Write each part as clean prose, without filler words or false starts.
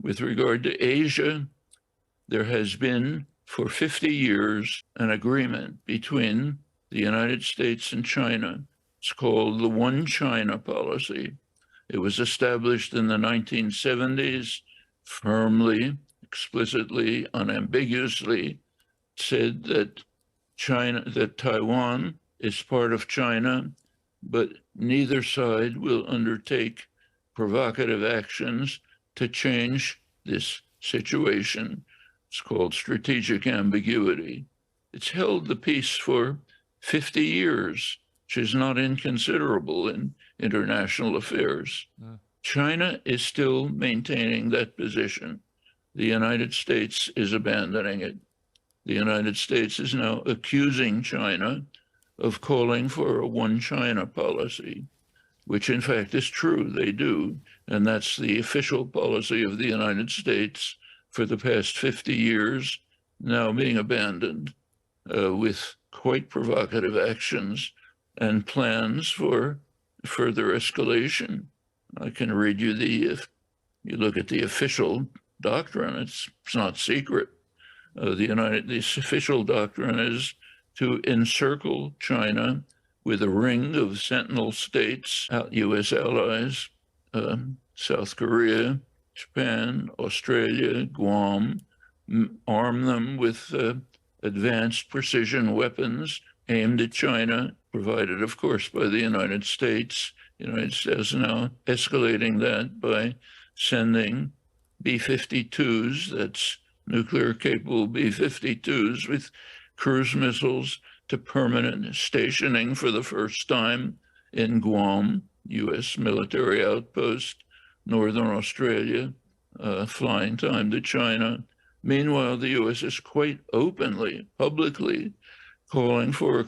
With regard to Asia, there has been for 50 years an agreement between the United States and China. It's called the One China policy. It was established in the 1970s, firmly, explicitly, unambiguously said that Taiwan is part of China, but neither side will undertake provocative actions to change this situation. It's called strategic ambiguity. It's held the peace for 50 years, which is not inconsiderable in international affairs. China is still maintaining that position. The United States is abandoning it. The United States is now accusing China of calling for a one China policy, which in fact is true, they do. And that's the official policy of the United States for the past 50 years, now being abandoned with quite provocative actions and plans for further escalation. I can read you if you look at the official doctrine, it's not secret. The official doctrine is to encircle China with a ring of sentinel states, U.S. allies, South Korea, Japan, Australia, Guam, arm them with advanced precision weapons aimed at China, provided, of course, by the United States. The United States now escalating that by sending B-52s, that's nuclear-capable B-52s with cruise missiles, to permanent stationing for the first time in Guam, U.S. military outpost, Northern Australia, flying time to China. Meanwhile, the U.S. is quite openly, publicly, calling for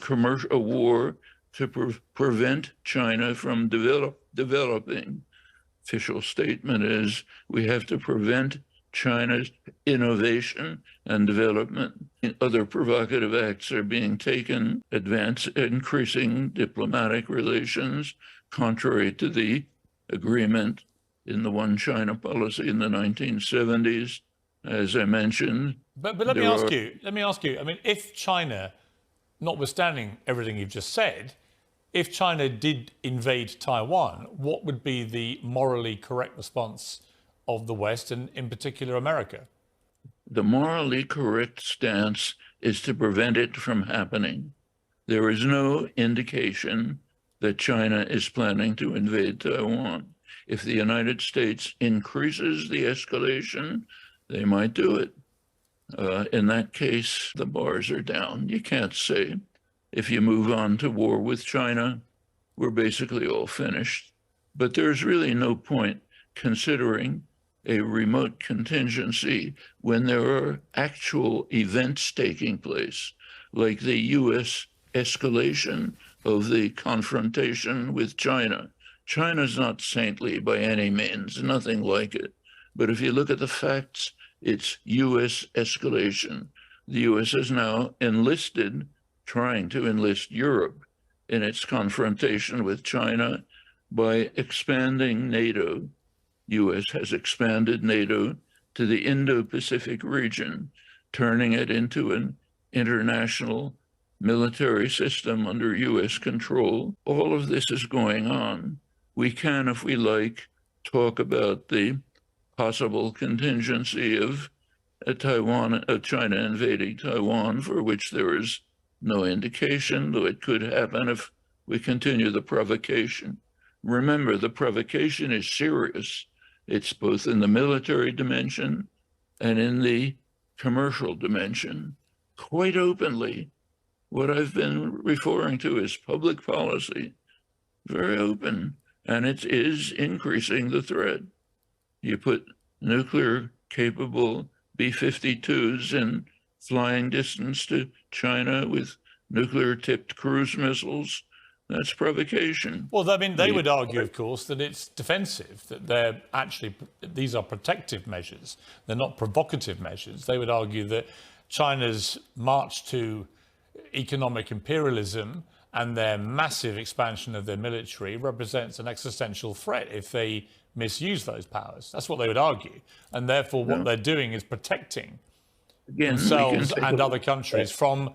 a war to prevent China from developing. Official statement is we have to prevent China's innovation and development. Other provocative acts are being taken, increasing diplomatic relations, contrary to the agreement in the One China policy in the 1970s, as I mentioned. But let me ask you, I mean, if China, notwithstanding everything you've just said, if China did invade Taiwan, what would be the morally correct response of the West, and in particular America? The morally correct stance is to prevent it from happening. There is no indication that China is planning to invade Taiwan. If the United States increases the escalation, they might do it. In that case, the bars are down. You can't say, if you move on to war with China, we're basically all finished. But there's really no point considering a remote contingency when there are actual events taking place, like the U.S. escalation of the confrontation with China. China's not saintly by any means, nothing like it. But if you look at the facts, it's U.S. escalation. The U.S. is now trying to enlist Europe in its confrontation with China by expanding NATO. U.S. has expanded NATO to the Indo-Pacific region, turning it into an international military system under U.S. control. All of this is going on. We can, if we like, talk about the possible contingency of China invading Taiwan, for which there is no indication, though it could happen if we continue the provocation. Remember, the provocation is serious. It's both in the military dimension and in the commercial dimension. Quite openly, what I've been referring to is public policy, very open, and it is increasing the threat. You put nuclear-capable B-52s in flying distance to China with nuclear-tipped cruise missiles, that's provocation. Well, I mean, they would argue, of course, that it's defensive, that these are protective measures. They're not provocative measures. They would argue that China's march to economic imperialism and their massive expansion of their military represents an existential threat if they misuse those powers. That's what they would argue. And therefore, what they're doing is protecting themselves and other countries from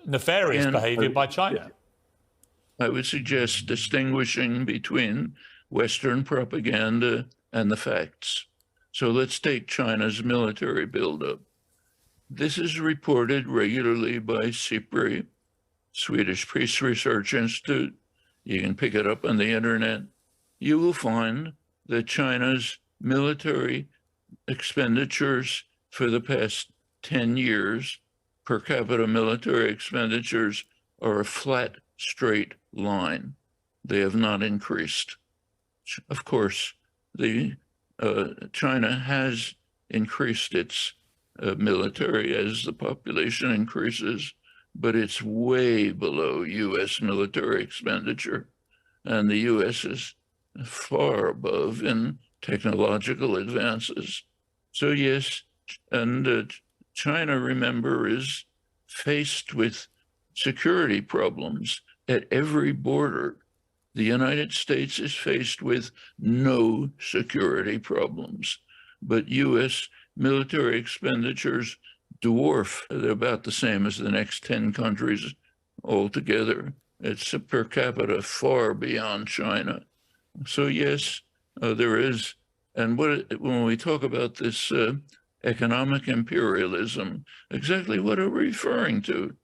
nefarious behavior by China. I would suggest distinguishing between Western propaganda and the facts. So let's take China's military buildup. This is reported regularly by SIPRI, Swedish Peace Research Institute. You can pick it up on the internet. You will find that China's military expenditures for the past 10 years, per capita military expenditures, are a flat, straight line. They have not increased. Of course, China has increased its military as the population increases, but it's way below U.S. military expenditure. And the U.S. is far above in technological advances. So yes, and China, remember, is faced with security problems at every border. The United States is faced with no security problems, but U.S. military expenditures dwarf. They're about the same as the next 10 countries altogether. It's a per capita far beyond China. So yes, there is. And when we talk about this economic imperialism, exactly what are we referring to?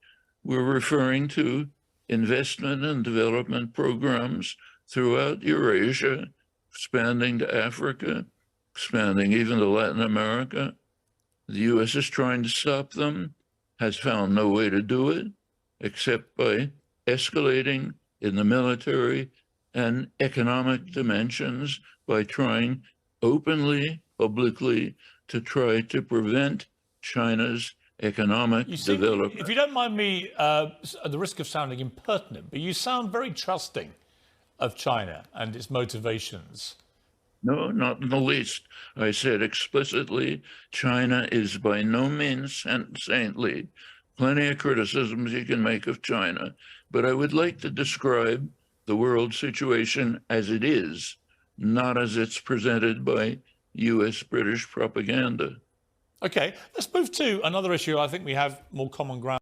We're referring to investment and development programs throughout Eurasia, expanding to Africa, expanding even to Latin America. The U.S. is trying to stop them, has found no way to do it, except by escalating in the military and economic dimensions, by trying openly, publicly, to try to prevent China's economic development. If you don't mind me, at the risk of sounding impertinent, but you sound very trusting of China and its motivations. No, not in the least. I said explicitly, China is by no means saintly. Plenty of criticisms you can make of China, but I would like to describe the world situation as it is, not as it's presented by U.S. British propaganda. Okay, let's move to another issue. I think we have more common ground.